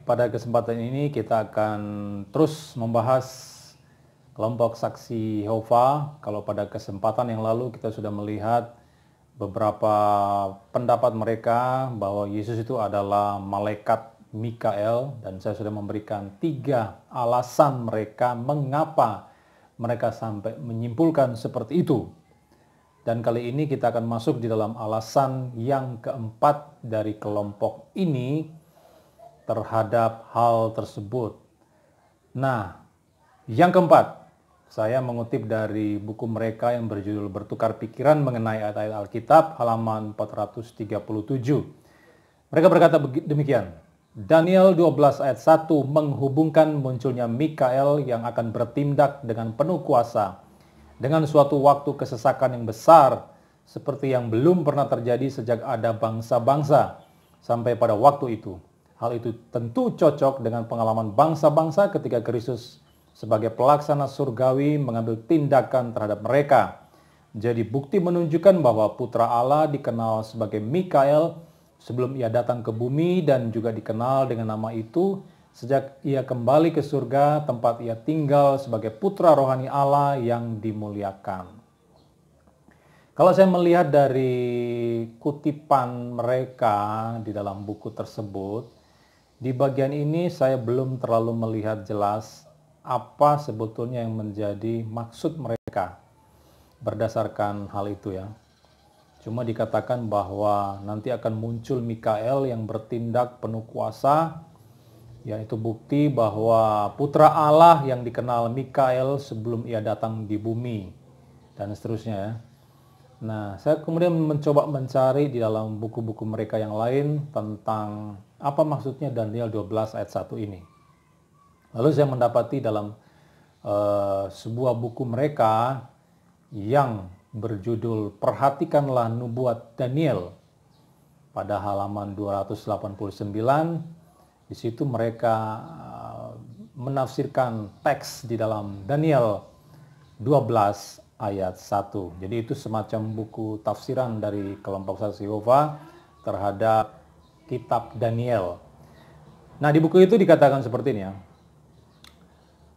Pada kesempatan ini kita akan terus membahas kelompok saksi Yehova. Kalau pada kesempatan yang lalu kita sudah melihat beberapa pendapat mereka bahwa Yesus itu adalah malaikat Mikael, dan saya sudah memberikan 3 alasan mereka mengapa mereka sampai menyimpulkan seperti itu. Dan kali ini kita akan masuk di dalam alasan yang keempat dari kelompok ini terhadap hal tersebut. Nah, yang keempat, saya mengutip dari buku mereka yang berjudul Bertukar Pikiran Mengenai Ayat-Ayat Alkitab, halaman 437. Mereka berkata demikian, Daniel 12 ayat 1 menghubungkan munculnya Mikael yang akan bertindak dengan penuh kuasa dengan suatu waktu kesesakan yang besar seperti yang belum pernah terjadi sejak ada bangsa-bangsa sampai pada waktu itu. Hal itu tentu cocok dengan pengalaman bangsa-bangsa ketika Kristus sebagai pelaksana surgawi mengambil tindakan terhadap mereka. Jadi bukti menunjukkan bahwa Putra Allah dikenal sebagai Mikael sebelum ia datang ke bumi dan juga dikenal dengan nama itu sejak ia kembali ke surga tempat ia tinggal sebagai putra rohani Allah yang dimuliakan. Kalau saya melihat dari kutipan mereka di dalam buku tersebut, di bagian ini saya belum terlalu melihat jelas apa sebetulnya yang menjadi maksud mereka berdasarkan hal itu ya. Cuma dikatakan bahwa nanti akan muncul Mikael yang bertindak penuh kuasa, yaitu bukti bahwa putra Allah yang dikenal Mikael sebelum ia datang di bumi, dan seterusnya ya. Nah, saya kemudian mencoba mencari di dalam buku-buku mereka yang lain tentang apa maksudnya Daniel 12 ayat 1 ini. Lalu saya mendapati dalam sebuah buku mereka yang berjudul Perhatikanlah Nubuat Daniel pada halaman 289. Di situ mereka menafsirkan teks di dalam Daniel 12 ayat 1. Jadi itu semacam buku tafsiran dari kelompok saksi Yehova terhadap kitab Daniel. Nah, di buku itu dikatakan seperti ini ya.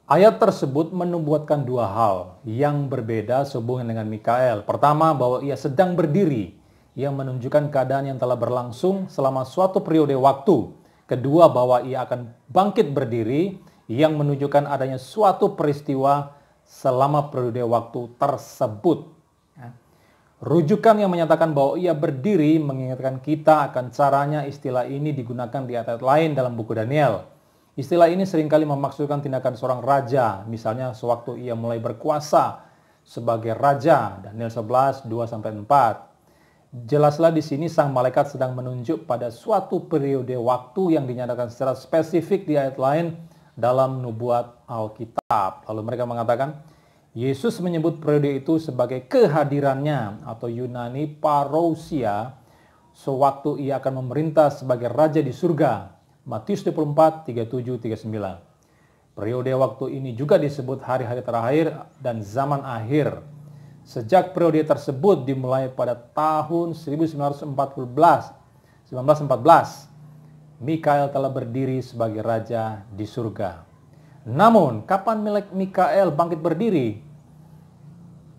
Ayat tersebut menubuatkan 2 hal yang berbeda sehubungan dengan Mikael. Pertama, bahwa ia sedang berdiri, yang menunjukkan keadaan yang telah berlangsung selama suatu periode waktu. Kedua, bahwa ia akan bangkit berdiri, yang menunjukkan adanya suatu peristiwa selama periode waktu tersebut. Rujukan yang menyatakan bahwa ia berdiri mengingatkan kita akan caranya istilah ini digunakan di ayat lain dalam buku Daniel. Istilah ini seringkali memaksudkan tindakan seorang raja, misalnya sewaktu ia mulai berkuasa sebagai raja, Daniel 11, 2-4. Jelaslah di sini sang malaikat sedang menunjuk pada suatu periode waktu yang dinyatakan secara spesifik di ayat lain dalam nubuat Alkitab. Lalu mereka mengatakan, Yesus menyebut periode itu sebagai kehadirannya atau Yunani parousia, sewaktu ia akan memerintah sebagai raja di surga. Matius 24, 37, 39. Periode waktu ini juga disebut hari-hari terakhir dan zaman akhir. Sejak periode tersebut dimulai pada tahun 1914, Mikael telah berdiri sebagai raja di surga. Namun, kapan Mikael bangkit berdiri?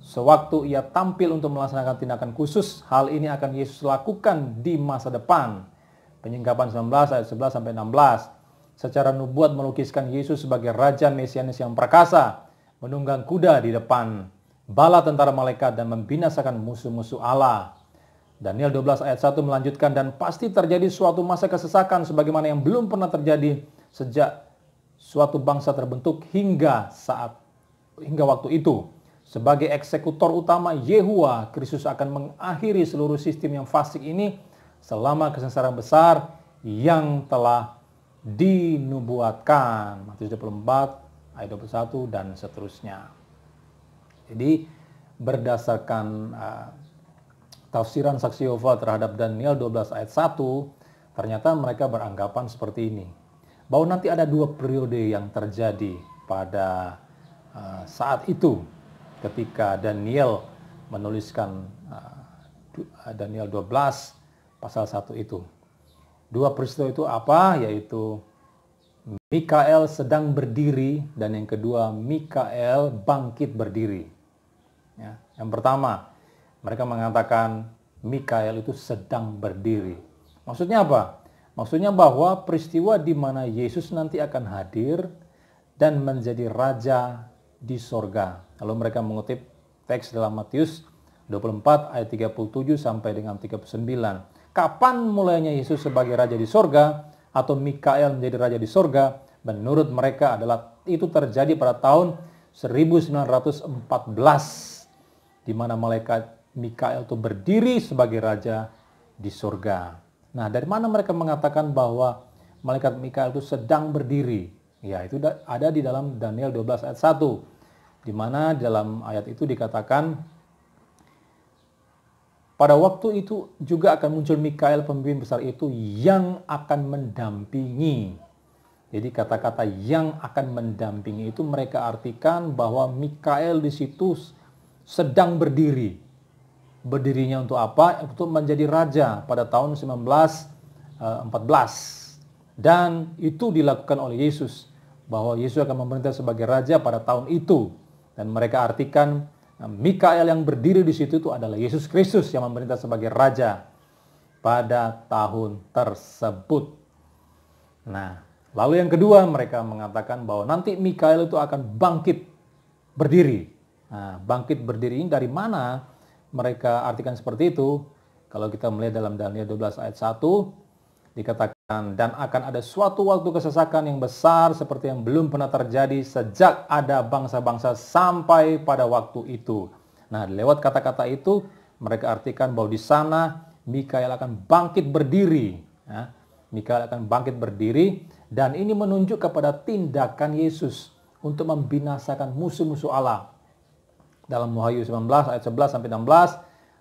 Sewaktu ia tampil untuk melaksanakan tindakan khusus, hal ini akan Yesus lakukan di masa depan. Penyingkapan 19 ayat 11-16. Secara nubuat melukiskan Yesus sebagai Raja Mesianis yang perkasa, menunggang kuda di depan bala tentara malaikat dan membinasakan musuh-musuh Allah. Daniel 12 ayat 1 melanjutkan, dan pasti terjadi suatu masa kesesakan sebagaimana yang belum pernah terjadi sejak suatu bangsa terbentuk hingga waktu itu. Sebagai eksekutor utama Yehuwa, Kristus akan mengakhiri seluruh sistem yang fasik ini selama kesengsaraan besar yang telah dinubuatkan. Matius 24 ayat 21 dan seterusnya. Jadi berdasarkan tafsiran saksi Yehova terhadap Daniel 12 ayat 1, ternyata mereka beranggapan seperti ini. Bahwa nanti ada 2 periode yang terjadi pada saat itu ketika Daniel menuliskan Daniel 12 pasal 1 itu. 2 peristiwa itu apa? Yaitu Mikael sedang berdiri, dan yang kedua Mikael bangkit berdiri. Ya, yang pertama, mereka mengatakan Mikael itu sedang berdiri. Maksudnya apa? Maksudnya bahwa peristiwa di mana Yesus nanti akan hadir dan menjadi raja di sorga. Lalu mereka mengutip teks dalam Matius 24 ayat 37 sampai dengan 39. Kapan mulainya Yesus sebagai raja di sorga atau Mikael menjadi raja di sorga? Menurut mereka adalah itu terjadi pada tahun 1914, di mana malaikat Mikael itu berdiri sebagai raja di sorga. Nah, dari mana mereka mengatakan bahwa malaikat Mikael itu sedang berdiri? Ya, itu ada di dalam Daniel 12 ayat 1, di mana dalam ayat itu dikatakan, pada waktu itu juga akan muncul Mikael pemimpin besar itu yang akan mendampingi. Jadi kata-kata yang akan mendampingi itu mereka artikan bahwa Mikael di situ sedang berdiri. Berdirinya untuk apa? Untuk menjadi raja pada tahun 1914. Dan itu dilakukan oleh Yesus, bahwa Yesus akan memerintah sebagai raja pada tahun itu. Dan mereka artikan Mikael yang berdiri di situ itu adalah Yesus Kristus yang memerintah sebagai raja pada tahun tersebut. Nah, lalu yang kedua mereka mengatakan bahwa nanti Mikael itu akan bangkit berdiri. Nah, bangkit berdiri ini dari mana mereka artikan seperti itu? Kalau kita melihat dalam Daniel 12 ayat 1, dikatakan, dan akan ada suatu waktu kesesakan yang besar seperti yang belum pernah terjadi sejak ada bangsa-bangsa sampai pada waktu itu. Nah, lewat kata-kata itu mereka artikan bahwa di sana Mikael akan bangkit berdiri. Ya, Mikael akan bangkit berdiri, dan ini menunjuk kepada tindakan Yesus untuk membinasakan musuh-musuh Allah. Dalam Wahyu 19 ayat 11 sampai 16,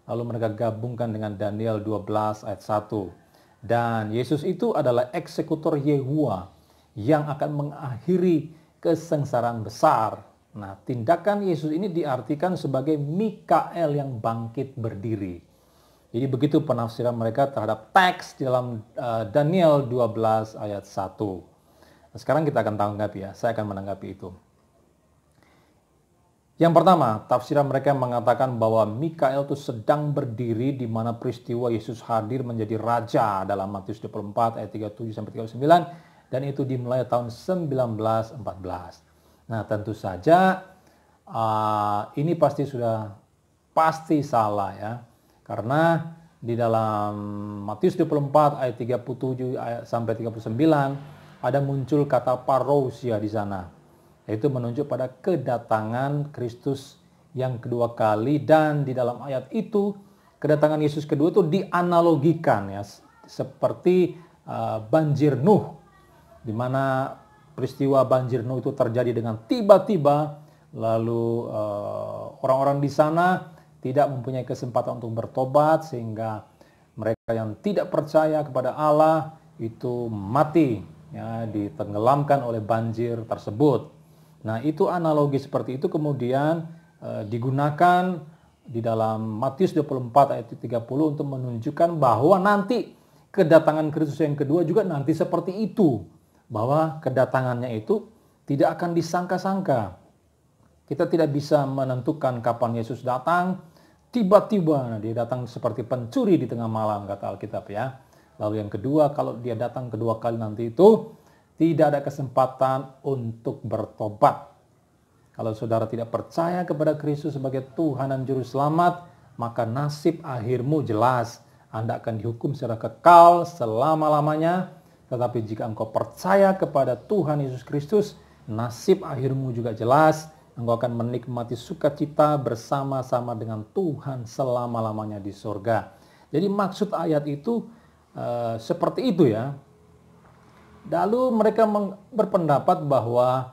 lalu mereka gabungkan dengan Daniel 12 ayat 1. Dan Yesus itu adalah eksekutor Yehuwa yang akan mengakhiri kesengsaraan besar. Nah, tindakan Yesus ini diartikan sebagai Mikael yang bangkit berdiri. Jadi begitu penafsiran mereka terhadap teks di dalam Daniel 12 ayat 1. Nah, sekarang kita akan tanggapi ya, saya akan menanggapi itu. Yang pertama, tafsiran mereka mengatakan bahwa Mikael itu sedang berdiri di mana peristiwa Yesus hadir menjadi raja dalam Matius 24 ayat 37 sampai 39, dan itu dimulai tahun 1914. Nah, tentu saja ini pasti salah ya. Karena di dalam Matius 24 ayat 37 sampai 39 ada muncul kata parousia di sana. Yaitu menunjuk pada kedatangan Kristus yang kedua kali, dan di dalam ayat itu kedatangan Yesus kedua itu dianalogikan ya seperti banjir Nuh, di mana peristiwa banjir Nuh itu terjadi dengan tiba-tiba, lalu orang-orang di sana tidak mempunyai kesempatan untuk bertobat sehingga mereka yang tidak percaya kepada Allah itu mati ya, ditenggelamkan oleh banjir tersebut. Nah, itu analogi seperti itu kemudian digunakan di dalam Matius 24 ayat 30 untuk menunjukkan bahwa nanti kedatangan Kristus yang kedua juga nanti seperti itu. Bahwa kedatangannya itu tidak akan disangka-sangka. Kita tidak bisa menentukan kapan Yesus datang. Tiba-tiba dia datang seperti pencuri di tengah malam, kata Alkitab ya. Lalu yang kedua, kalau dia datang kedua kali nanti itu tidak ada kesempatan untuk bertobat. Kalau saudara tidak percaya kepada Kristus sebagai Tuhan dan Juru Selamat, maka nasib akhirmu jelas. Anda akan dihukum secara kekal selama-lamanya. Tetapi jika engkau percaya kepada Tuhan Yesus Kristus, nasib akhirmu juga jelas. Engkau akan menikmati sukacita bersama-sama dengan Tuhan selama-lamanya di sorga. Jadi maksud ayat itu seperti itu ya. Lalu mereka berpendapat bahwa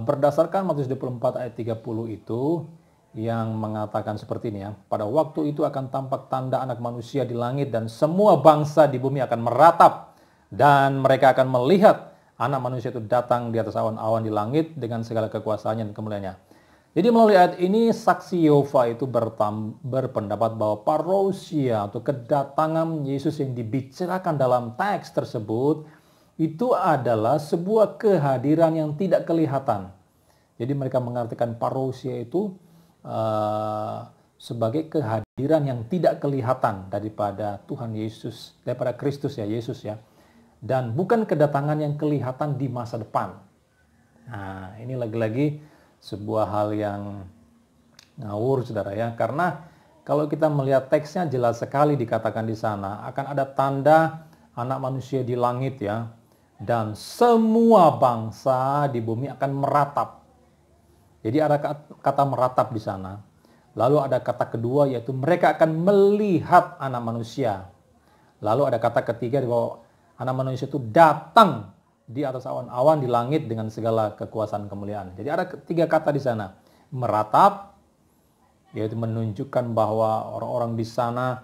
berdasarkan Matius 24 ayat 30 itu yang mengatakan seperti ini ya. Pada waktu itu akan tampak tanda anak manusia di langit dan semua bangsa di bumi akan meratap. Dan mereka akan melihat anak manusia itu datang di atas awan-awan di langit dengan segala kekuasaannya dan kemuliaannya. Jadi melalui ayat ini saksi Yehova itu berpendapat bahwa parousia atau kedatangan Yesus yang dibicarakan dalam teks tersebut itu adalah sebuah kehadiran yang tidak kelihatan. Jadi mereka mengartikan parousia itu sebagai kehadiran yang tidak kelihatan daripada Tuhan Yesus, daripada Kristus ya, Yesus ya. Dan bukan kedatangan yang kelihatan di masa depan. Nah, ini lagi-lagi sebuah hal yang ngawur saudara ya, karena kalau kita melihat teksnya jelas sekali dikatakan di sana akan ada tanda anak manusia di langit ya, dan semua bangsa di bumi akan meratap. Jadi ada kata meratap di sana. Lalu ada kata kedua yaitu mereka akan melihat anak manusia. Lalu ada kata ketiga bahwa anak manusia itu datang di atas awan-awan di langit dengan segala kekuasaan kemuliaan. Jadi ada tiga kata di sana. Meratap, yaitu menunjukkan bahwa orang-orang di sana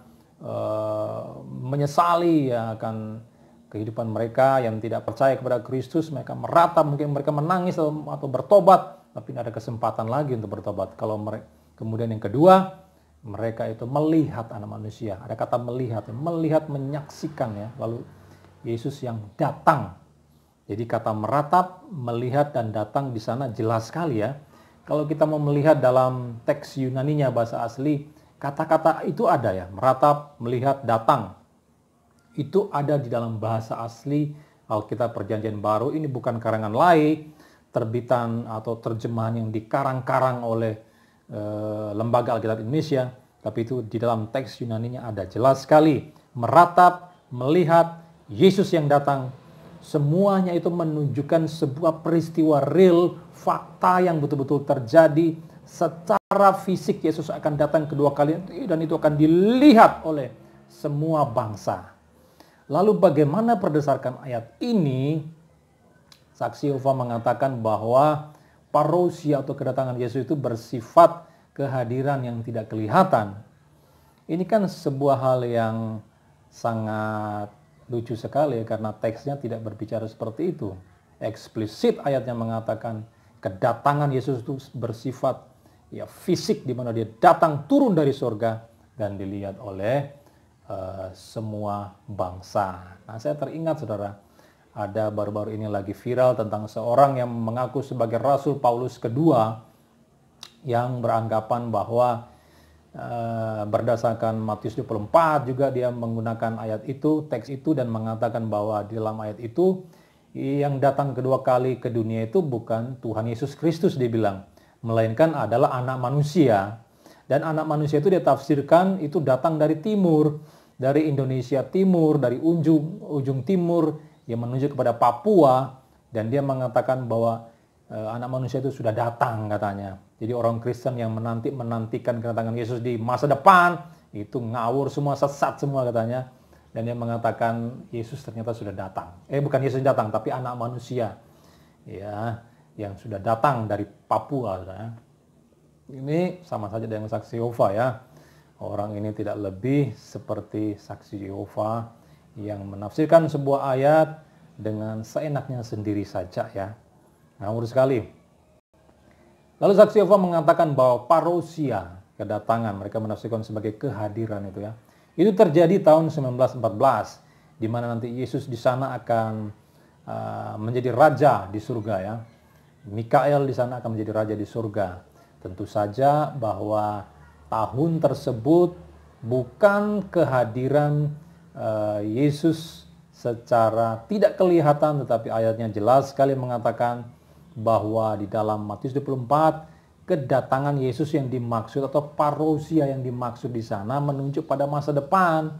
menyesali ya akan kehidupan mereka yang tidak percaya kepada Kristus. Mereka meratap, mungkin mereka menangis atau bertobat, tapi tidak ada kesempatan lagi untuk bertobat. Kemudian yang kedua, mereka itu melihat anak manusia. Ada kata melihat, menyaksikan ya. Lalu Yesus yang datang. Jadi kata meratap, melihat dan datang di sana jelas sekali ya. Kalau kita mau melihat dalam teks Yunaninya bahasa asli, kata-kata itu ada ya, meratap, melihat, datang. Itu ada di dalam bahasa asli Alkitab Perjanjian Baru. Ini bukan karangan lain, terbitan atau terjemahan yang dikarang-karang oleh Lembaga Alkitab Indonesia, tapi itu di dalam teks Yunaninya ada jelas sekali. Meratap, melihat, Yesus yang datang. Semuanya itu menunjukkan sebuah peristiwa real, fakta yang betul-betul terjadi secara fisik. Yesus akan datang kedua kali dan itu akan dilihat oleh semua bangsa. Lalu bagaimana berdasarkan ayat ini? Saksi Yehova mengatakan bahwa parousia atau kedatangan Yesus itu bersifat kehadiran yang tidak kelihatan. Ini kan sebuah hal yang sangat lucu sekali ya, karena teksnya tidak berbicara seperti itu. Eksplisit ayatnya mengatakan kedatangan Yesus itu bersifat ya fisik, di mana dia datang turun dari surga dan dilihat oleh semua bangsa. Nah, saya teringat saudara, ada baru-baru ini lagi viral tentang seorang yang mengaku sebagai Rasul Paulus kedua yang beranggapan bahwa berdasarkan Matius 24 juga dia menggunakan ayat itu, teks itu, dan mengatakan bahwa di dalam ayat itu yang datang kedua kali ke dunia itu bukan Tuhan Yesus Kristus, dia bilang, melainkan adalah anak manusia. Dan anak manusia itu ditafsirkan itu datang dari timur, dari Indonesia Timur, dari ujung timur yang menuju kepada Papua, dan dia mengatakan bahwa anak manusia itu sudah datang katanya. Jadi orang Kristen yang menantikan kedatangan Yesus di masa depan itu ngawur semua, sesat semua katanya. Dan dia mengatakan Yesus ternyata sudah datang. Bukan Yesus datang, tapi anak manusia ya yang sudah datang dari Papua. Ya. Ini sama saja dengan saksi Yehova ya. Orang ini tidak lebih seperti saksi Yehova yang menafsirkan sebuah ayat dengan seenaknya sendiri saja ya. Ngawur sekali. Lalu saksi Yehova mengatakan bahwa parousia, kedatangan, mereka menafsirkan sebagai kehadiran itu ya. Itu terjadi tahun 1914, di mana nanti Yesus di sana akan menjadi raja di surga ya. Mikael di sana akan menjadi raja di surga. Tentu saja bahwa tahun tersebut bukan kehadiran Yesus secara tidak kelihatan, tetapi ayatnya jelas sekali mengatakan bahwa di dalam Matius 24 kedatangan Yesus yang dimaksud atau parousia yang dimaksud di sana menunjuk pada masa depan,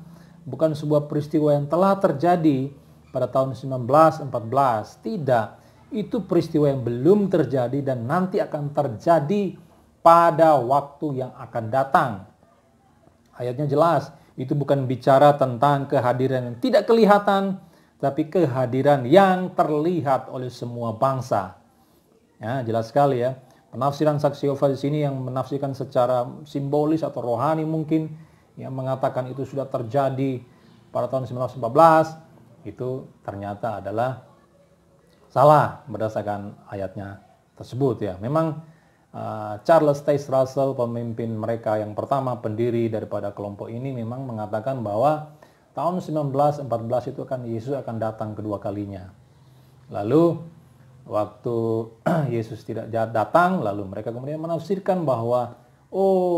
bukan sebuah peristiwa yang telah terjadi pada tahun 1914. Tidak, itu peristiwa yang belum terjadi dan nanti akan terjadi pada waktu yang akan datang. Ayatnya jelas, itu bukan bicara tentang kehadiran yang tidak kelihatan, tapi kehadiran yang terlihat oleh semua bangsa. Ya, jelas sekali ya. Penafsiran saksi Yehova di sini yang menafsirkan secara simbolis atau rohani mungkin, yang mengatakan itu sudah terjadi pada tahun 1914, itu ternyata adalah salah berdasarkan ayatnya tersebut ya. Memang Charles Taze Russell, pemimpin mereka yang pertama, pendiri daripada kelompok ini, memang mengatakan bahwa tahun 1914 itu Yesus akan datang kedua kalinya. Lalu waktu Yesus tidak datang, lalu mereka kemudian menafsirkan bahwa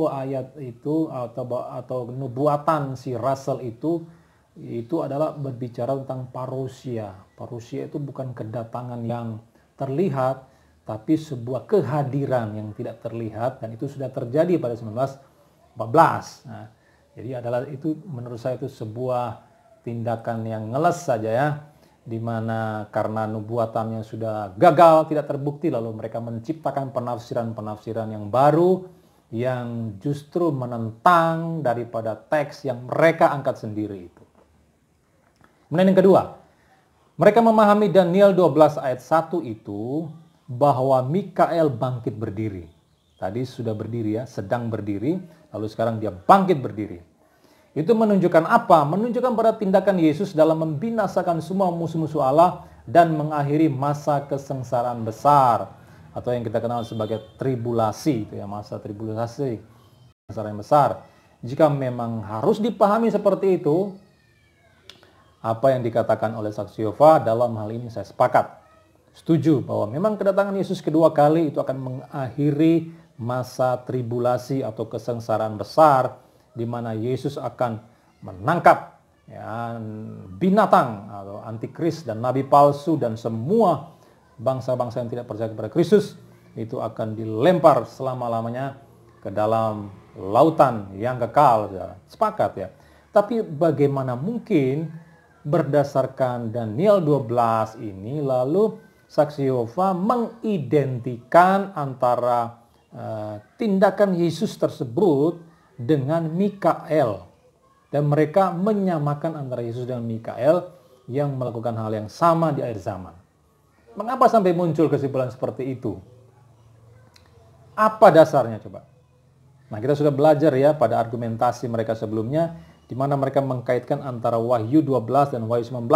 ayat itu atau nubuatan si Russell itu adalah berbicara tentang parousia. Parousia itu bukan kedatangan yang terlihat, tapi sebuah kehadiran yang tidak terlihat, dan itu sudah terjadi pada 1914. Nah, jadi itu menurut saya itu sebuah tindakan yang ngeles saja ya, di mana karena nubuatannya sudah gagal, tidak terbukti, lalu mereka menciptakan penafsiran-penafsiran yang baru yang justru menentang daripada teks yang mereka angkat sendiri itu. Kemudian yang kedua, mereka memahami Daniel 12 ayat 1 itu bahwa Mikael bangkit berdiri. Tadi sudah berdiri ya, sedang berdiri, lalu sekarang dia bangkit berdiri. Itu menunjukkan apa? Menunjukkan pada tindakan Yesus dalam membinasakan semua musuh-musuh Allah dan mengakhiri masa kesengsaraan besar, atau yang kita kenal sebagai tribulasi, itu ya, masa tribulasi, kesengsaraan besar. Jika memang harus dipahami seperti itu, apa yang dikatakan oleh saksi Yehova dalam hal ini saya sepakat. Setuju bahwa memang kedatangan Yesus kedua kali itu akan mengakhiri masa tribulasi atau kesengsaraan besar, di mana Yesus akan menangkap binatang atau antikris dan nabi palsu, dan semua bangsa-bangsa yang tidak percaya kepada Kristus itu akan dilempar selama-lamanya ke dalam lautan yang kekal. Ya, sepakat ya. Tapi bagaimana mungkin berdasarkan Daniel 12 ini lalu saksi Yehova mengidentikan antara tindakan Yesus tersebut dengan Mikael, dan mereka menyamakan antara Yesus dan Mikael yang melakukan hal yang sama di akhir zaman. Mengapa sampai muncul kesimpulan seperti itu? Apa dasarnya coba? Nah, kita sudah belajar ya pada argumentasi mereka sebelumnya, di mana mereka mengkaitkan antara Wahyu 12 dan Wahyu 19,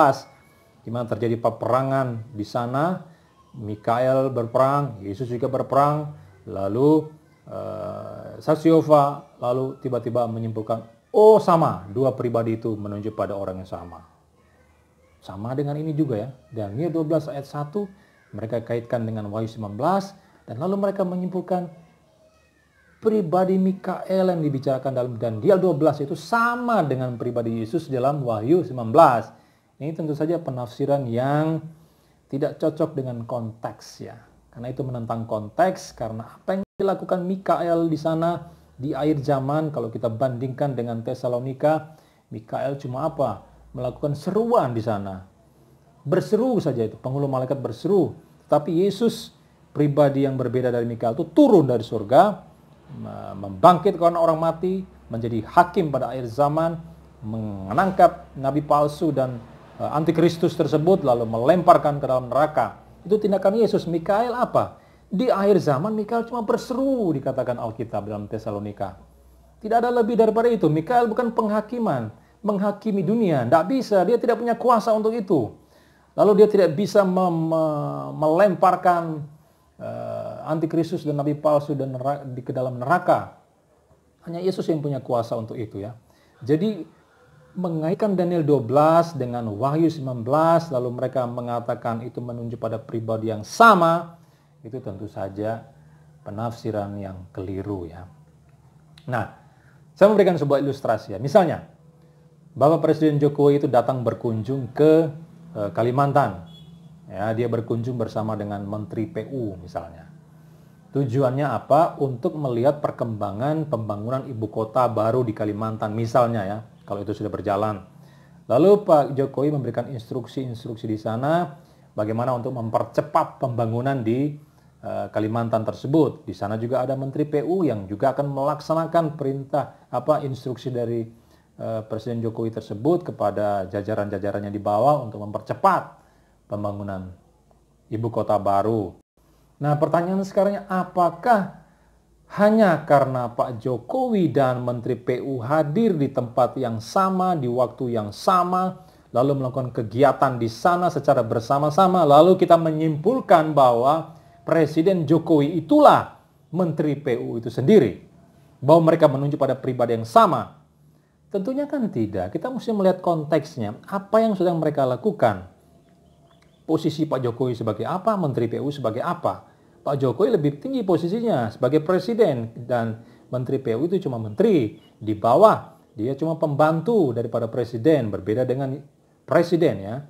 di mana terjadi peperangan di sana. Mikael berperang, Yesus juga berperang, lalu saksi Yehova lalu tiba-tiba menyimpulkan, sama, dua pribadi itu menunjuk pada orang yang sama. Sama dengan ini juga ya, Daniel 12 ayat 1 mereka kaitkan dengan Wahyu 19, dan lalu mereka menyimpulkan pribadi Mikael yang dibicarakan dalam Daniel 12 itu sama dengan pribadi Yesus dalam Wahyu 19. Ini tentu saja penafsiran yang tidak cocok dengan konteks ya. Karena itu menentang konteks, karena apa yang dilakukan Mikael di sana di akhir zaman, kalau kita bandingkan dengan Tesalonika, Mikael cuma apa? Melakukan seruan di sana. Berseru saja itu, penghulu malaikat berseru. Tapi Yesus, pribadi yang berbeda dari Mikael itu turun dari surga, membangkitkan orang mati, menjadi hakim pada akhir zaman, menangkap nabi palsu dan antikristus tersebut, lalu melemparkan ke dalam neraka. Itu tindakan Yesus. Mikael apa? Di akhir zaman Mikael cuma berseru, dikatakan Alkitab dalam Tesalonika. Tidak ada lebih daripada itu. Mikael bukan penghakiman, menghakimi dunia. Tidak bisa, dia tidak punya kuasa untuk itu. Lalu dia tidak bisa melemparkan antikristus dan nabi palsu dan ke dalam neraka. Hanya Yesus yang punya kuasa untuk itu ya. Jadi mengaitkan Daniel 12 dengan Wahyu 19, lalu mereka mengatakan itu menunjuk pada pribadi yang sama, itu tentu saja penafsiran yang keliru ya. Nah, saya memberikan sebuah ilustrasi ya. Misalnya, Bapak Presiden Jokowi itu datang berkunjung ke Kalimantan. Ya, dia berkunjung bersama dengan Menteri PU misalnya. Tujuannya apa? Untuk melihat perkembangan pembangunan ibu kota baru di Kalimantan misalnya ya, kalau itu sudah berjalan. Lalu Pak Jokowi memberikan instruksi-instruksi di sana bagaimana untuk mempercepat pembangunan di Kalimantan tersebut. Di sana juga ada Menteri PU yang juga akan melaksanakan instruksi dari Presiden Jokowi tersebut kepada jajaran-jajarannya di bawah untuk mempercepat pembangunan ibu kota baru. Nah, pertanyaan sekarang, apakah hanya karena Pak Jokowi dan Menteri PU hadir di tempat yang sama, di waktu yang sama, lalu melakukan kegiatan di sana secara bersama-sama, lalu kita menyimpulkan bahwa Presiden Jokowi itulah Menteri PU itu sendiri, bahwa mereka menunjuk pada pribadi yang sama? Tentunya kan tidak. Kita mesti melihat konteksnya, apa yang sedang mereka lakukan. posisi Pak Jokowi sebagai apa, Menteri PU sebagai apa. Pak Jokowi lebih tinggi posisinya sebagai presiden dan Menteri PU itu cuma menteri. Di bawah dia cuma pembantu daripada presiden, berbeda dengan presiden ya.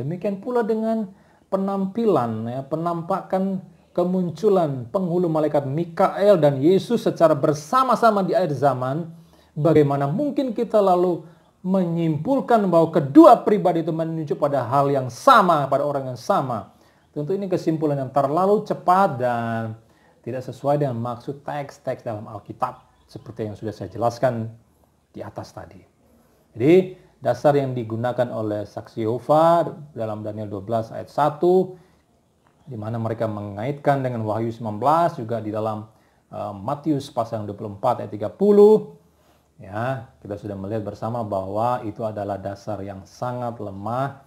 Demikian pula dengan penampilan ya, penampakan kemunculan penghulu malaikat Mikael dan Yesus secara bersama-sama di akhir zaman. Bagaimana mungkin kita lalu menyimpulkan bahwa kedua pribadi itu menunjuk pada hal yang sama, pada orang yang sama. Tentu ini kesimpulan yang terlalu cepat dan tidak sesuai dengan maksud teks-teks dalam Alkitab seperti yang sudah saya jelaskan di atas tadi. Jadi dasar yang digunakan oleh saksi Yehova dalam Daniel 12 ayat 1, di mana mereka mengaitkan dengan Wahyu 19, juga di dalam Matius pasal 24 ayat 30. Ya, kita sudah melihat bersama bahwa itu adalah dasar yang sangat lemah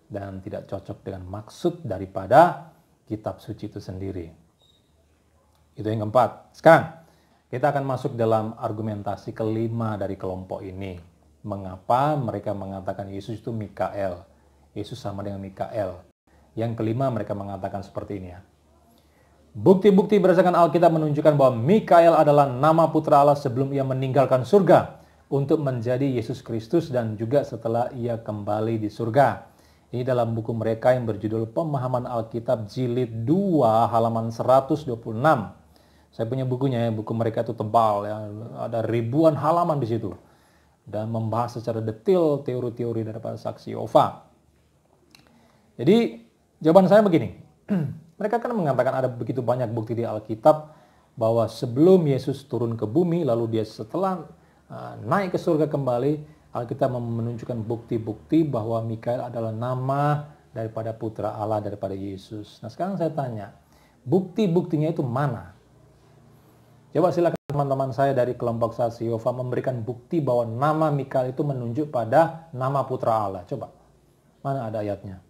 dan tidak cocok dengan maksud daripada kitab suci itu sendiri. Itu yang keempat. Sekarang kita akan masuk dalam argumentasi kelima dari kelompok ini. Mengapa mereka mengatakan Yesus itu Mikael? Yesus sama dengan Mikael. Yang kelima mereka mengatakan seperti ini ya. Bukti-bukti berdasarkan Alkitab menunjukkan bahwa Mikael adalah nama putra Allah sebelum ia meninggalkan surga untuk menjadi Yesus Kristus dan juga setelah ia kembali di surga. Ini dalam buku mereka yang berjudul Pemahaman Alkitab Jilid 2 halaman 126. Saya punya bukunya ya, buku mereka itu tebal ya, ada ribuan halaman di situ dan membahas secara detail teori-teori daripada saksi Yehova. Jadi jawaban saya begini. Mereka kan mengatakan ada begitu banyak bukti di Alkitab bahwa sebelum Yesus turun ke bumi, lalu dia setelah naik ke surga kembali, Alkitab menunjukkan bukti-bukti bahwa Mikael adalah nama daripada putra Allah, daripada Yesus. Nah sekarang saya tanya, bukti-buktinya itu mana? Coba silakan teman-teman saya dari kelompok saksi Yehova memberikan bukti bahwa nama Mikael itu menunjuk pada nama putra Allah. Coba, mana ada ayatnya?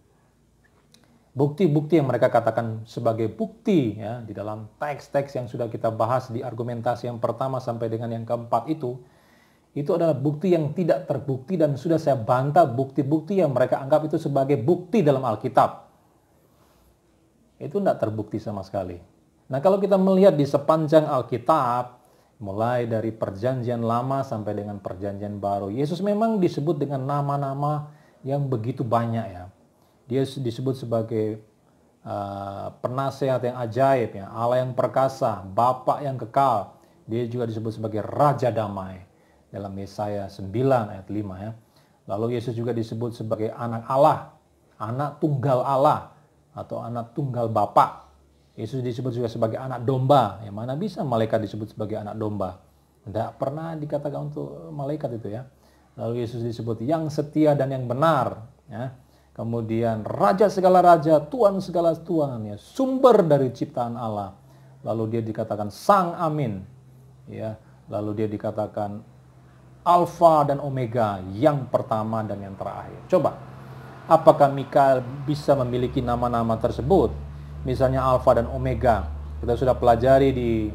Bukti-bukti yang mereka katakan sebagai bukti ya di dalam teks-teks yang sudah kita bahas di argumentasi yang pertama sampai dengan yang keempat itu adalah bukti yang tidak terbukti dan sudah saya bantah bukti-bukti yang mereka anggap itu sebagai bukti dalam Alkitab. Itu tidak terbukti sama sekali. Nah kalau kita melihat di sepanjang Alkitab, mulai dari perjanjian lama sampai dengan perjanjian baru, Yesus memang disebut dengan nama-nama yang begitu banyak ya. Dia disebut sebagai penasehat yang ajaib, ya, Allah yang perkasa, Bapa yang kekal. Dia juga disebut sebagai Raja Damai dalam Yesaya 9 ayat 5 ya. Lalu Yesus juga disebut sebagai anak Allah, anak tunggal Allah atau anak tunggal Bapa. Yesus disebut juga sebagai anak domba. Yang mana bisa malaikat disebut sebagai anak domba? Tidak pernah dikatakan untuk malaikat itu ya. Lalu Yesus disebut yang setia dan yang benar ya. Kemudian raja segala raja, tuan segala tuan, ya, sumber dari ciptaan Allah. Lalu dia dikatakan sang amin, ya. Lalu dia dikatakan alfa dan omega, yang pertama dan yang terakhir. Coba, apakah Mikael bisa memiliki nama-nama tersebut? Misalnya alfa dan omega. Kita sudah pelajari di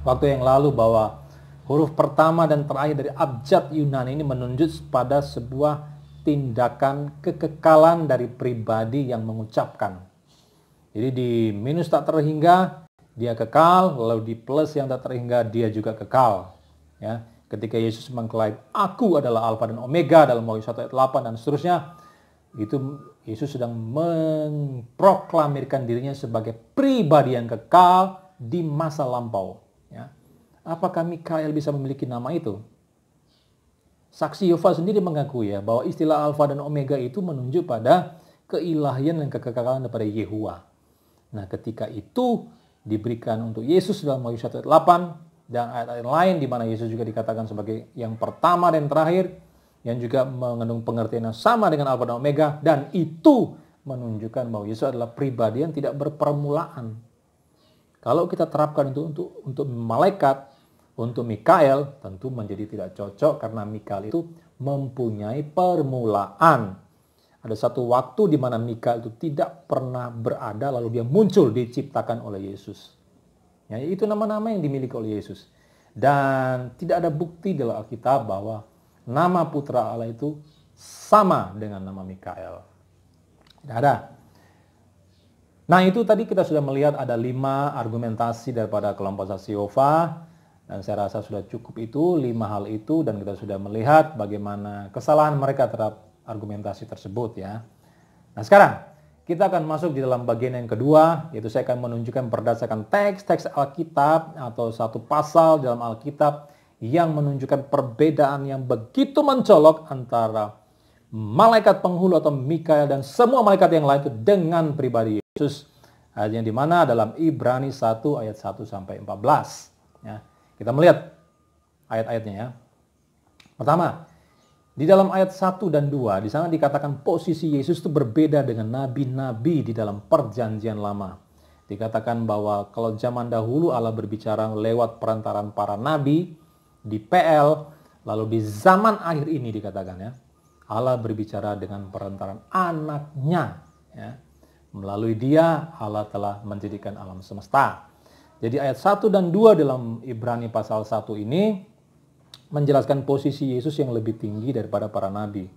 waktu yang lalu bahwa huruf pertama dan terakhir dari abjad Yunani ini menunjuk pada sebuah tindakan kekekalan dari pribadi yang mengucapkan. Jadi di minus tak terhingga dia kekal, lalu di plus yang tak terhingga dia juga kekal. Ya, ketika Yesus mengklaim aku adalah alfa dan omega dalam Wahyu 1 ayat 8 dan seterusnya, itu Yesus sedang memproklamirkan dirinya sebagai pribadi yang kekal di masa lampau. Ya. Apakah Mikael bisa memiliki nama itu? Saksi Yehova sendiri mengakui ya bahwa istilah alfa dan omega itu menunjuk pada keilahian dan kekekalan daripada Yehuwa. Nah, ketika itu diberikan untuk Yesus dalam Wahyu 1 ayat 8 dan ayat-ayat lain di mana Yesus juga dikatakan sebagai yang pertama dan terakhir, yang juga mengandung pengertian yang sama dengan alfa dan omega, dan itu menunjukkan bahwa Yesus adalah pribadi yang tidak berpermulaan. Kalau kita terapkan itu untuk malaikat, untuk Mikael tentu menjadi tidak cocok karena Mikael itu mempunyai permulaan. Ada satu waktu di mana Mikael itu tidak pernah berada lalu dia muncul diciptakan oleh Yesus. Ya, itu nama-nama yang dimiliki oleh Yesus. Dan tidak ada bukti dalam Alkitab bahwa nama putra Allah itu sama dengan nama Mikael. Tidak ada. Nah, itu tadi kita sudah melihat ada 5 argumentasi daripada kelompok saksi Yehova, dan saya rasa sudah cukup itu 5 hal itu, dan kita sudah melihat bagaimana kesalahan mereka terhadap argumentasi tersebut ya. Nah, sekarang kita akan masuk di dalam bagian yang kedua, yaitu saya akan menunjukkan berdasarkan teks-teks Alkitab atau satu pasal dalam Alkitab yang menunjukkan perbedaan yang begitu mencolok antara malaikat penghulu atau Mikael dan semua malaikat yang lain itu dengan pribadi Yesus, yang dimana dalam Ibrani 1 ayat 1 sampai 14 ya. Kita melihat ayat-ayatnya ya. Pertama, di dalam ayat 1 dan 2 di sana dikatakan posisi Yesus itu berbeda dengan nabi-nabi di dalam perjanjian lama. Dikatakan bahwa kalau zaman dahulu Allah berbicara lewat perantaran para nabi di PL, lalu di zaman akhir ini dikatakan ya, Allah berbicara dengan perantaran anaknya ya. Melalui dia Allah telah menjadikan alam semesta. Jadi ayat 1 dan 2 dalam Ibrani pasal 1 ini menjelaskan posisi Yesus yang lebih tinggi daripada para nabi.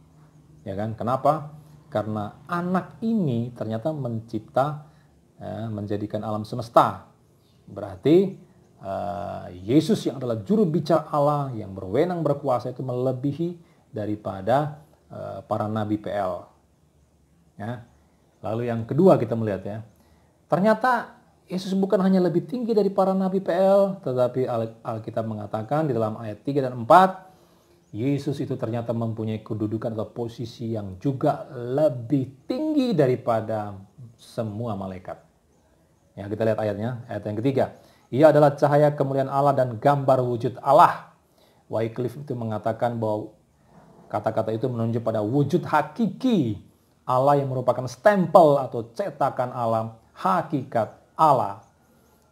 Ya kan? Kenapa? Karena anak ini ternyata mencipta menjadikan alam semesta. Berarti Yesus yang adalah juru bicara Allah yang berwenang berkuasa itu melebihi daripada para nabi PL. Ya. Lalu yang kedua kita melihat ya, ternyata Yesus bukan hanya lebih tinggi dari para nabi PL, tetapi Alkitab mengatakan di dalam ayat 3 dan 4, Yesus itu ternyata mempunyai kedudukan atau posisi yang juga lebih tinggi daripada semua malaikat. Ya, kita lihat ayatnya, ayat yang ketiga. Ia adalah cahaya kemuliaan Allah dan gambar wujud Allah. Wycliffe itu mengatakan bahwa kata-kata itu menunjuk pada wujud hakiki Allah yang merupakan stempel atau cetakan Allah, hakikat Allah.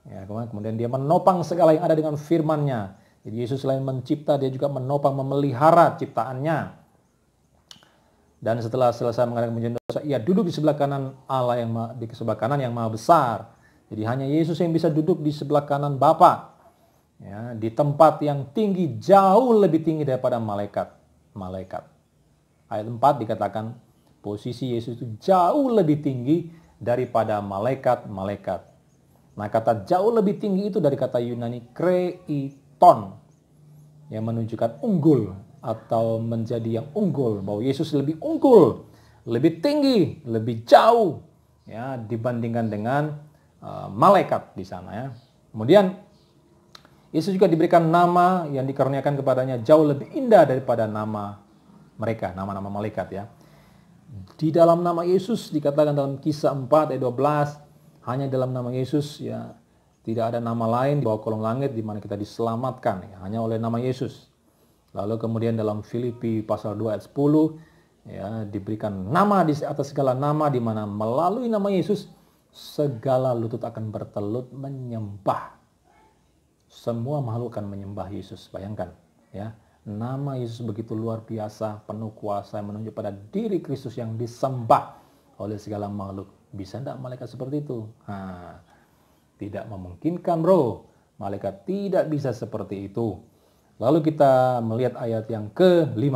Ya, kemudian dia menopang segala yang ada dengan firman-Nya. Jadi Yesus selain mencipta, dia juga menopang, memelihara ciptaannya. Dan setelah selesai mengadakan perjanjian dosa, ia duduk di sebelah kanan Allah di sebelah kanan yang maha besar. Jadi hanya Yesus yang bisa duduk di sebelah kanan Bapa. Ya, di tempat yang tinggi, jauh lebih tinggi daripada malaikat. Ayat 4 dikatakan posisi Yesus itu jauh lebih tinggi daripada malaikat-malaikat. Nah, kata jauh lebih tinggi itu dari kata Yunani kreiton yang menunjukkan unggul atau menjadi yang unggul, bahwa Yesus lebih unggul, lebih tinggi, lebih jauh ya dibandingkan dengan malaikat di sana ya. Kemudian Yesus juga diberikan nama yang dikaruniakan kepadanya jauh lebih indah daripada nama mereka, nama-nama malaikat ya. Di dalam nama Yesus dikatakan dalam Kisah 4 ayat 12, hanya dalam nama Yesus ya, tidak ada nama lain di bawah kolong langit di mana kita diselamatkan ya, hanya oleh nama Yesus. Lalu kemudian dalam Filipi pasal 2 ayat 10 ya, diberikan nama di atas segala nama di mana melalui nama Yesus segala lutut akan bertelut menyembah. Semua makhluk akan menyembah Yesus. Bayangkan ya, nama Yesus begitu luar biasa, penuh kuasa yang menunjuk pada diri Kristus yang disembah oleh segala makhluk. Bisa tidak malaikat seperti itu? Nah, tidak memungkinkan bro. Malaikat tidak bisa seperti itu. Lalu kita melihat ayat yang ke-5.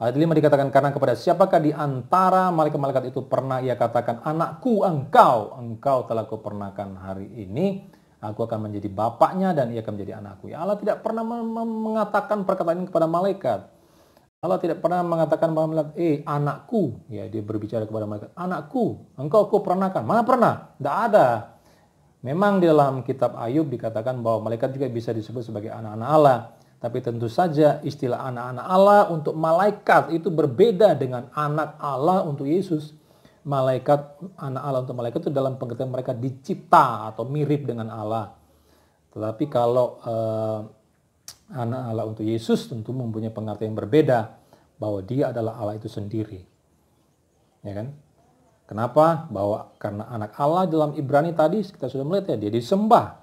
Ayat 5 dikatakan, karena kepada siapakah di antara malaikat-malaikat itu pernah ia katakan, anakku engkau telah kupernahkan hari ini, aku akan menjadi bapaknya dan ia akan menjadi anakku. Ya, Allah tidak pernah mengatakan perkataan ini kepada malaikat. Allah tidak pernah mengatakan bahwa malaikat, anakku. Ya, dia berbicara kepada malaikat, anakku, engkau kupernahkan. Mana pernah? Tidak ada. Memang di dalam kitab Ayub dikatakan bahwa malaikat juga bisa disebut sebagai anak-anak Allah. Tapi tentu saja istilah anak-anak Allah untuk malaikat itu berbeda dengan anak Allah untuk Yesus. Anak Allah untuk malaikat itu dalam pengertian mereka dicipta atau mirip dengan Allah. Tetapi kalau anak Allah untuk Yesus tentu mempunyai pengertian yang berbeda, bahwa dia adalah Allah itu sendiri. Ya kan? Kenapa? Karena anak Allah dalam Ibrani tadi kita sudah melihat ya, dia disembah.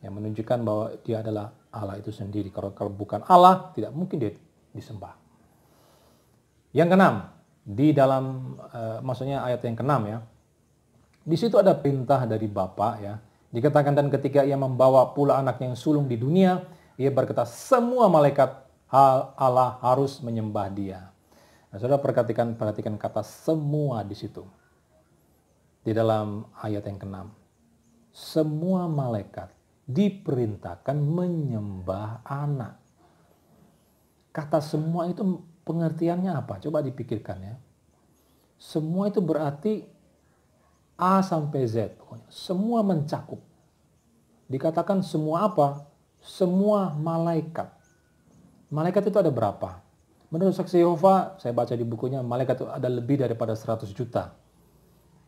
Yang menunjukkan bahwa dia adalah Allah itu sendiri. Kalau bukan Allah, tidak mungkin dia disembah. Yang keenam, di dalam maksudnya ayat yang keenam ya. Di situ ada perintah dari Bapa ya. Dikatakan, dan ketika ia membawa pula anak yang sulung di dunia, ia berkata semua malaikat Allah harus menyembah dia. Nah, saudara perhatikan kata semua di situ. di dalam ayat yang ke-6. Semua malaikat diperintahkan menyembah anak. Kata semua itu pengertiannya apa? Coba dipikirkan ya. Semua itu berarti A sampai Z. Pokoknya. Semua mencakup. Dikatakan semua apa? Semua malaikat. Malaikat itu ada berapa? Menurut saksi Yehova, saya baca di bukunya, malaikat itu ada lebih daripada 100 juta.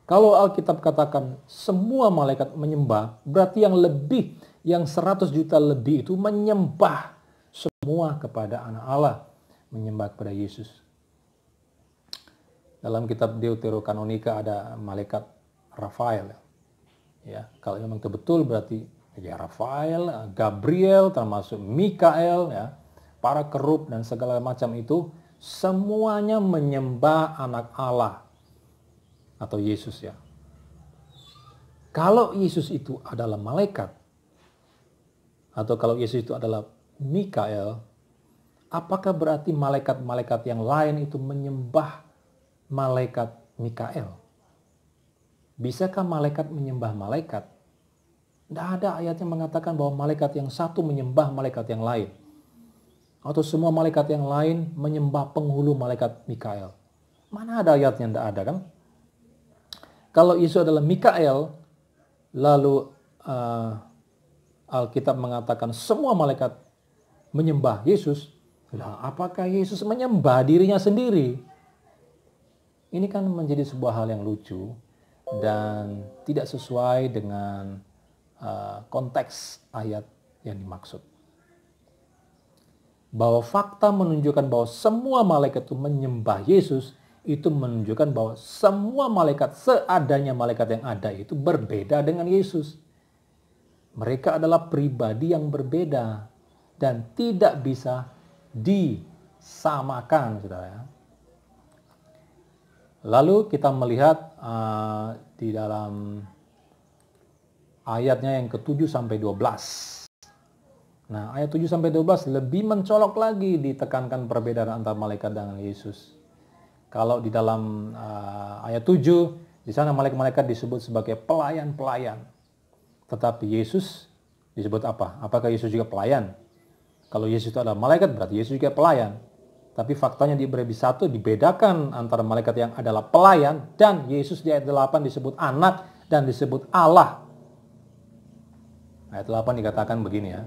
Kalau Alkitab katakan semua malaikat menyembah, berarti yang 100 juta lebih itu menyembah semua kepada anak Allah, menyembah kepada Yesus. Dalam kitab Deuterokanonika ada malaikat Rafael. Ya, kalau memang itu betul berarti ya Rafael, Gabriel, termasuk Mikael, ya, para kerub dan segala macam itu semuanya menyembah anak Allah atau Yesus ya. Kalau Yesus itu adalah malaikat atau kalau Yesus itu adalah Mikael, apakah berarti malaikat-malaikat yang lain itu menyembah malaikat Mikael? Bisakah malaikat menyembah malaikat? Tidak ada ayat yang mengatakan bahwa malaikat yang satu menyembah malaikat yang lain. Atau semua malaikat yang lain menyembah penghulu malaikat Mikael. Mana ada ayatnya? Tidak ada kan? Kalau Yesus adalah Mikael, lalu Alkitab mengatakan semua malaikat menyembah Yesus. Lah, apakah Yesus menyembah dirinya sendiri? Ini kan menjadi sebuah hal yang lucu dan tidak sesuai dengan konteks ayat yang dimaksud. Bahwa fakta menunjukkan bahwa semua malaikat itu menyembah Yesus, itu menunjukkan bahwa semua malaikat, seadanya malaikat yang ada itu berbeda dengan Yesus. Mereka adalah pribadi yang berbeda dan tidak bisa disamakan, saudara. Lalu kita melihat di dalam ayatnya yang ke-7 sampai 12. Nah, ayat 7 sampai 12 lebih mencolok lagi ditekankan perbedaan antara malaikat dengan Yesus. Kalau di dalam ayat 7, di sana malaikat-malaikat disebut sebagai pelayan-pelayan. Tetapi Yesus disebut apa? Apakah Yesus juga pelayan? Kalau Yesus itu adalah malaikat, berarti Yesus juga pelayan. Tapi faktanya di Ibrani 1 dibedakan antara malaikat yang adalah pelayan dan Yesus di ayat 8 disebut anak dan disebut Allah. Ayat 8 dikatakan begini ya.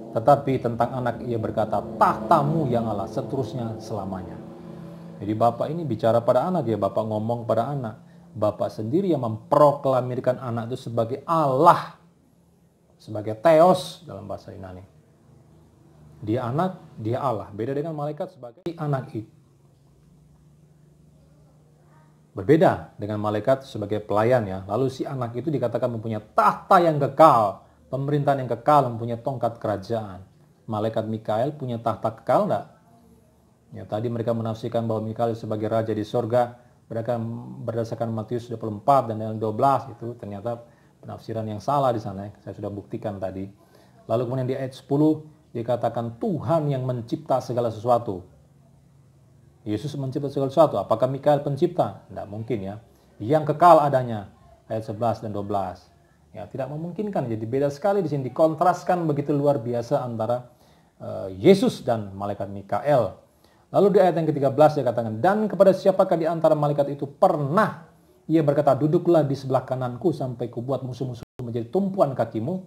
Tetapi tentang anak ia berkata, tahtamu yang Allah seterusnya selamanya. Jadi Bapak ini bicara pada anak ya, Bapak ngomong pada anak. Bapak sendiri yang memproklamirkan anak itu sebagai Allah. Sebagai Theos dalam bahasa Yunani. Dia anak, dia Allah. Beda dengan malaikat sebagai anak itu. Berbeda dengan malaikat sebagai pelayan ya. Lalu si anak itu dikatakan mempunyai tahta yang kekal. Pemerintahan yang kekal, mempunyai tongkat kerajaan. Malaikat Mikael punya tahta kekal enggak? Ya, tadi mereka menafsirkan bahwa Mikael sebagai raja di sorga. Mereka berdasarkan Matius 24 dan yang 12 itu ternyata penafsiran yang salah di sana. Saya sudah buktikan tadi. Lalu kemudian di ayat 10 dikatakan Tuhan yang mencipta segala sesuatu. Yesus mencipta segala sesuatu. Apakah Mikael pencipta? Tidak mungkin ya. Yang kekal adanya. Ayat 11 dan 12. Ya, tidak memungkinkan. Jadi beda sekali di sini, dikontraskan begitu luar biasa antara Yesus dan malaikat Mikael. Lalu di ayat yang ke-13 dia katakan, dan kepada siapakah di antara malaikat itu pernah ia berkata, duduklah di sebelah kananku sampai kubuat musuh-musuh menjadi tumpuan kakimu.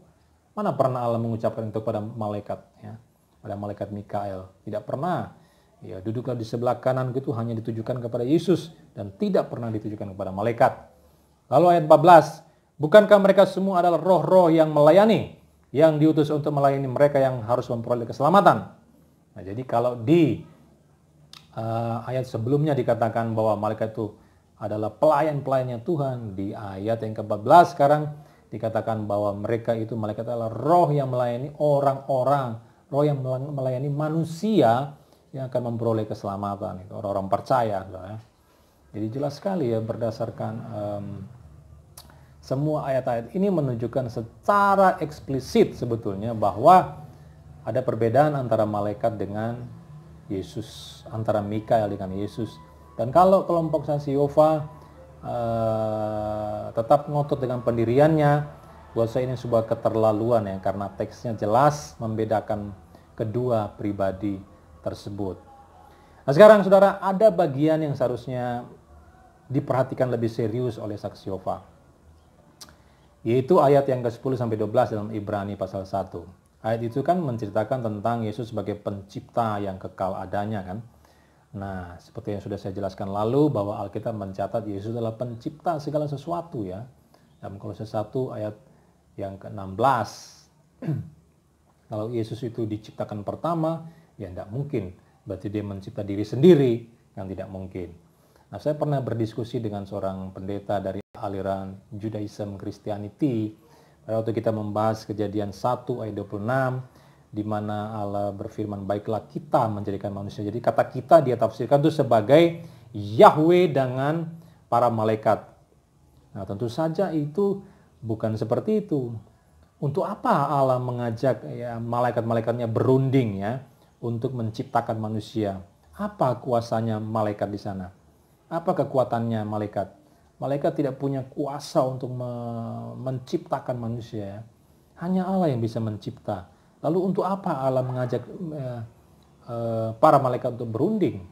Mana pernah Allah mengucapkan itu pada malaikat ya, pada malaikat Mikael? Tidak pernah. Ya, duduklah di sebelah kananku itu hanya ditujukan kepada Yesus dan tidak pernah ditujukan kepada malaikat. Lalu ayat 14, bukankah mereka semua adalah roh-roh yang melayani, yang diutus untuk melayani mereka yang harus memperoleh keselamatan? Nah, jadi kalau di ayat sebelumnya dikatakan bahwa malaikat itu adalah pelayan-pelayannya Tuhan, di ayat yang ke-14 sekarang dikatakan bahwa mereka itu malaikat adalah roh yang melayani orang-orang, roh yang melayani manusia yang akan memperoleh keselamatan, itu orang-orang percaya. Jadi jelas sekali ya berdasarkan semua ayat-ayat ini menunjukkan secara eksplisit sebetulnya bahwa ada perbedaan antara malaikat dengan Yesus, antara Mikael dengan Yesus. Dan kalau kelompok saksi Yehova tetap ngotot dengan pendiriannya. Buat saya ini sebuah keterlaluan ya, karena teksnya jelas membedakan kedua pribadi tersebut. Nah sekarang saudara, ada bagian yang seharusnya diperhatikan lebih serius oleh saksi Yehova, yaitu ayat yang ke-10 sampai 12 dalam Ibrani pasal 1. Ayat itu kan menceritakan tentang Yesus sebagai pencipta yang kekal adanya kan. Nah, seperti yang sudah saya jelaskan lalu bahwa Alkitab mencatat Yesus adalah pencipta segala sesuatu ya. Dalam Kolose 1 ayat yang ke-16. Kalau Yesus itu diciptakan pertama, ya tidak mungkin. Berarti dia mencipta diri sendiri, yang tidak mungkin. Nah, saya pernah berdiskusi dengan seorang pendeta dari aliran Judaism Christianity. Pada waktu kita membahas Kejadian 1 ayat 26, di mana Allah berfirman, baiklah kita menjadikan manusia. Jadi kata kita dia tafsirkan itu sebagai Yahweh dengan para malaikat. Nah tentu saja itu bukan seperti itu. Untuk apa Allah mengajak ya, malaikat-malaikatnya berunding ya untuk menciptakan manusia? Apa kuasanya malaikat di sana? Apa kekuatannya malaikat? Malaikat tidak punya kuasa untuk menciptakan manusia. Ya. Hanya Allah yang bisa mencipta. Lalu untuk apa Allah mengajak para malaikat untuk berunding?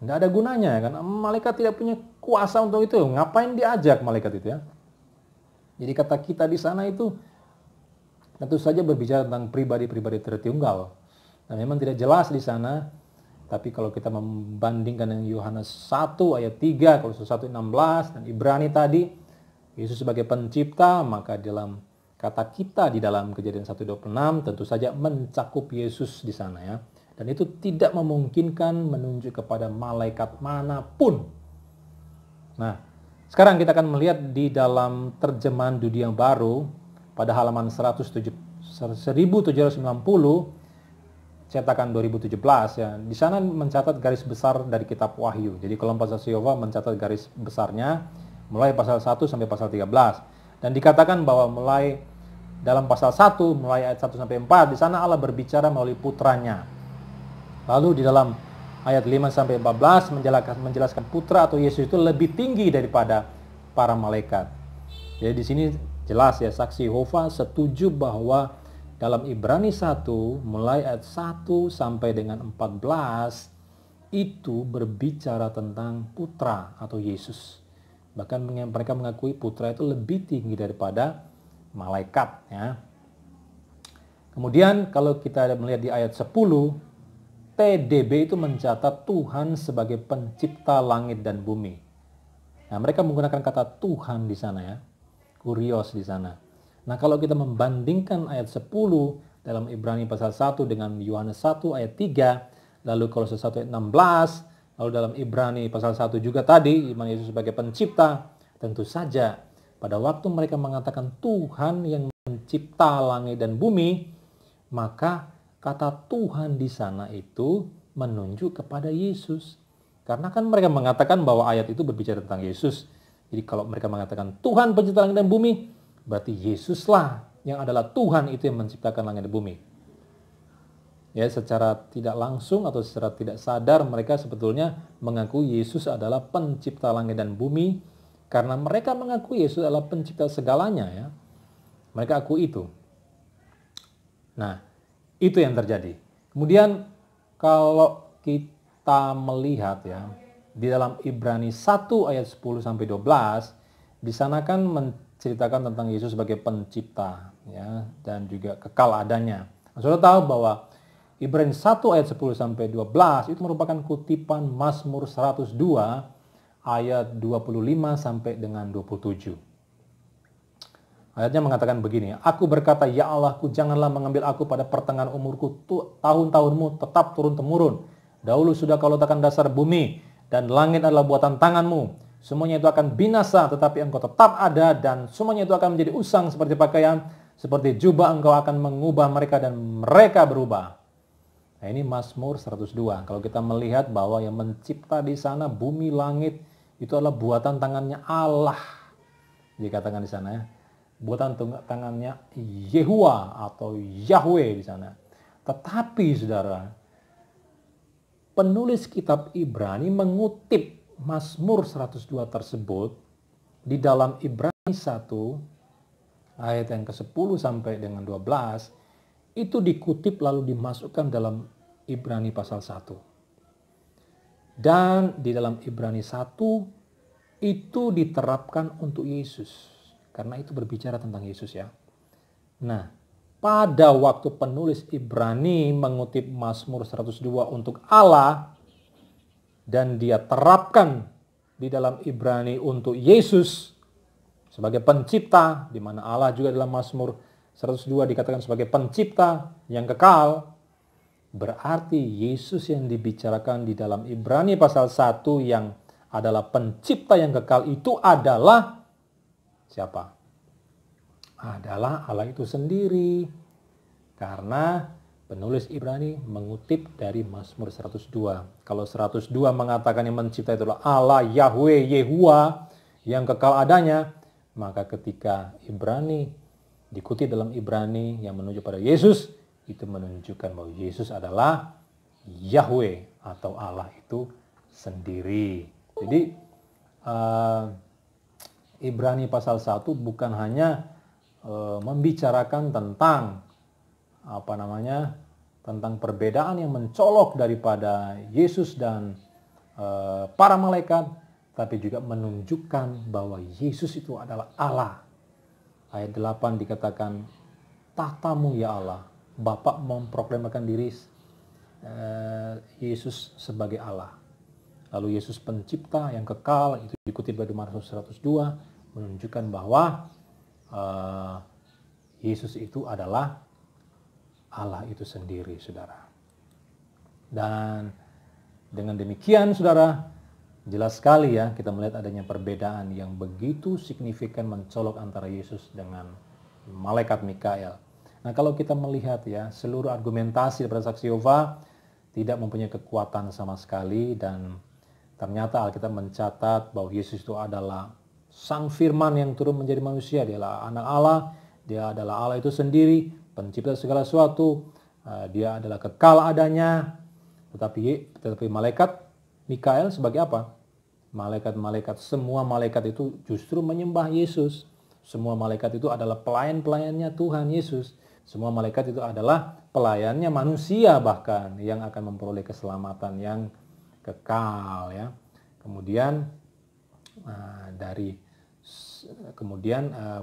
Tidak ada gunanya kan? Malaikat tidak punya kuasa untuk itu. Ngapain diajak malaikat itu ya? Jadi kata kita di sana itu tentu saja berbicara tentang pribadi-pribadi tertunggal. Dan memang tidak jelas di sana. Tapi kalau kita membandingkan dengan Yohanes 1 ayat 3, Kolose 1 ayat 16 dan Ibrani tadi, Yesus sebagai pencipta, maka dalam kata kita di dalam Kejadian 1:26 tentu saja mencakup Yesus di sana ya. Dan itu tidak memungkinkan menunjuk kepada malaikat manapun. Nah, sekarang kita akan melihat di dalam terjemahan Dunia Baru pada halaman 1790 cetakan 2017 ya. Di sana mencatat garis besar dari kitab Wahyu. Jadi kelompok saksi Yehova mencatat garis besarnya mulai pasal 1 sampai pasal 13. Dan dikatakan bahwa mulai dalam pasal 1, mulai ayat 1 sampai 4, di sana Allah berbicara melalui putranya. Lalu di dalam ayat 5 sampai 14 menjelaskan putra atau Yesus itu lebih tinggi daripada para malaikat. Jadi di sini jelas ya, saksi Yehova setuju bahwa dalam Ibrani 1 mulai ayat 1 sampai dengan 14 itu berbicara tentang putra atau Yesus. Bahkan mereka mengakui putra itu lebih tinggi daripada malaikat ya. Kemudian kalau kita melihat di ayat 10, TDB itu mencatat Tuhan sebagai pencipta langit dan bumi. Nah, mereka menggunakan kata Tuhan di sana ya. Kurios di sana. Nah, kalau kita membandingkan ayat 10 dalam Ibrani pasal 1 dengan Yohanes 1 ayat 3, lalu Kolose 1 ayat 16, lalu dalam Ibrani pasal 1 juga tadi, di mana Yesus sebagai pencipta, tentu saja pada waktu mereka mengatakan Tuhan yang mencipta langit dan bumi, maka kata Tuhan di sana itu menunjuk kepada Yesus. Karena kan mereka mengatakan bahwa ayat itu berbicara tentang Yesus. Jadi kalau mereka mengatakan Tuhan pencipta langit dan bumi, berarti Yesuslah yang adalah Tuhan itu yang menciptakan langit dan bumi. Ya, secara tidak langsung atau secara tidak sadar mereka sebetulnya mengakui Yesus adalah pencipta langit dan bumi. Karena mereka mengakui Yesus adalah pencipta segalanya ya. Mereka akui itu. Nah, itu yang terjadi. Kemudian kalau kita melihat ya, di dalam Ibrani 1 ayat 10 sampai 12, di sana kan menceritakan tentang Yesus sebagai pencipta ya, dan juga kekal adanya. Nah, Saudara tahu bahwa Ibrani 1 ayat 10 sampai 12 itu merupakan kutipan Mazmur 102 ayat 25 sampai dengan 27. Ayatnya mengatakan begini, aku berkata, ya Allahku, janganlah mengambil aku pada pertengahan umurku, tahun-tahunmu tetap turun-temurun. Dahulu sudah kau letakkan dasar bumi, dan langit adalah buatan tanganmu. Semuanya itu akan binasa, tetapi engkau tetap ada, dan semuanya itu akan menjadi usang seperti pakaian, seperti jubah engkau akan mengubah mereka, dan mereka berubah. Nah ini Mazmur 102. Kalau kita melihat bahwa yang mencipta di sana bumi, langit, itu adalah buatan tangannya Allah. Dikatakan di sana ya. Buatan tangannya Yehuwa atau Yahweh di sana. Tetapi saudara, penulis kitab Ibrani mengutip Mazmur 102 tersebut di dalam Ibrani 1 ayat yang ke-10 sampai dengan 12 itu dikutip lalu dimasukkan dalam Ibrani pasal 1. Dan di dalam Ibrani 1 itu diterapkan untuk Yesus. Karena itu berbicara tentang Yesus ya. Nah, pada waktu penulis Ibrani mengutip Mazmur 102 untuk Allah dan dia terapkan di dalam Ibrani untuk Yesus sebagai pencipta, di mana Allah juga dalam Mazmur 102 dikatakan sebagai pencipta yang kekal, berarti Yesus yang dibicarakan di dalam Ibrani pasal 1 yang adalah pencipta yang kekal itu adalah siapa? Adalah Allah itu sendiri. Karena penulis Ibrani mengutip dari Mazmur 102. Kalau 102 mengatakan yang mencipta itu adalah Allah, Yahweh, Yehuwa yang kekal adanya, maka ketika Ibrani dikutip dalam Ibrani yang menuju pada Yesus, itu menunjukkan bahwa Yesus adalah Yahweh atau Allah itu sendiri. Jadi Ibrani pasal 1 bukan hanya membicarakan tentang tentang perbedaan yang mencolok daripada Yesus dan para malaikat, tapi juga menunjukkan bahwa Yesus itu adalah Allah. Ayat 8 dikatakan, tahtamu ya Allah, Bapa memproklamirkan diri Yesus sebagai Allah. Lalu Yesus pencipta yang kekal, itu dikutip dari Mazmur 102, menunjukkan bahwa Yesus itu adalah Allah itu sendiri, saudara. Dan dengan demikian, saudara, jelas sekali ya kita melihat adanya perbedaan yang begitu signifikan mencolok antara Yesus dengan malaikat Mikael. Nah, kalau kita melihat ya, seluruh argumentasi daripada saksi Yehova tidak mempunyai kekuatan sama sekali, dan ternyata Alkitab mencatat bahwa Yesus itu adalah Sang Firman yang turun menjadi manusia. Dia adalah anak Allah, dia adalah Allah itu sendiri, pencipta segala sesuatu, dia adalah kekal adanya. Tetapi malaikat Mikael sebagai apa? Malaikat-malaikat, semua malaikat itu justru menyembah Yesus. Semua malaikat itu adalah pelayan-pelayannya Tuhan Yesus. Semua malaikat itu adalah pelayannya manusia bahkan yang akan memperoleh keselamatan yang kekal ya. Kemudian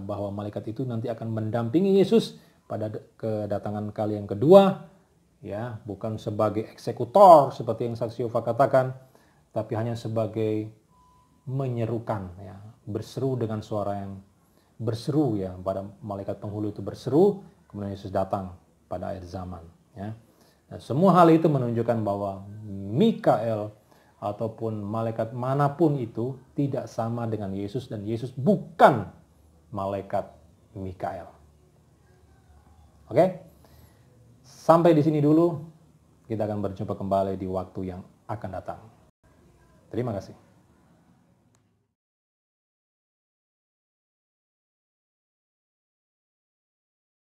bahwa malaikat itu nanti akan mendampingi Yesus pada kedatangan kali yang kedua ya, bukan sebagai eksekutor seperti yang saksi Yehova katakan, tapi hanya sebagai menyerukan ya, berseru dengan suara yang berseru ya, pada malaikat penghulu itu berseru, kemudian Yesus datang pada akhir zaman ya. Nah, semua hal itu menunjukkan bahwa Mikael ataupun malaikat manapun itu tidak sama dengan Yesus, dan Yesus bukan malaikat Mikael. Oke? Sampai di sini dulu. Kita akan berjumpa kembali di waktu yang akan datang. Terima kasih.